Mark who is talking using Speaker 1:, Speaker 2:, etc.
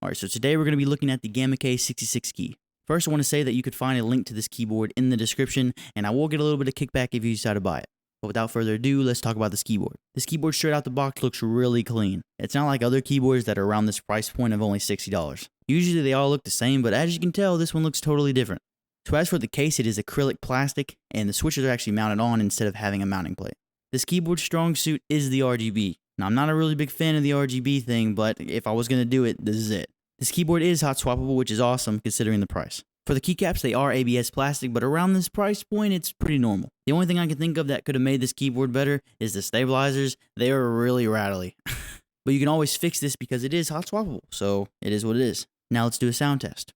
Speaker 1: Alright, so today we're going to be looking at the Gamma K66 key. First, I want to say that you could find a link to this keyboard in the description, and I will get a little bit of kickback if you decide to buy it. But without further ado, let's talk about this keyboard. This keyboard straight out the box looks really clean. It's not like other keyboards that are around this price point of only $60. Usually they all look the same, but as you can tell, this one looks totally different. So as for the case, it is acrylic plastic, and the switches are actually mounted on instead of having a mounting plate. This keyboard's strong suit is the RGB. Now, I'm not a really big fan of the RGB thing, but if I was going to do it, this is it. This keyboard is hot swappable, which is awesome considering the price. For the keycaps, they are ABS plastic, but around this price point, it's pretty normal. The only thing I can think of that could have made this keyboard better is the stabilizers. They are really rattly. But you can always fix this because it is hot swappable, so it is what it is. Now let's do a sound test.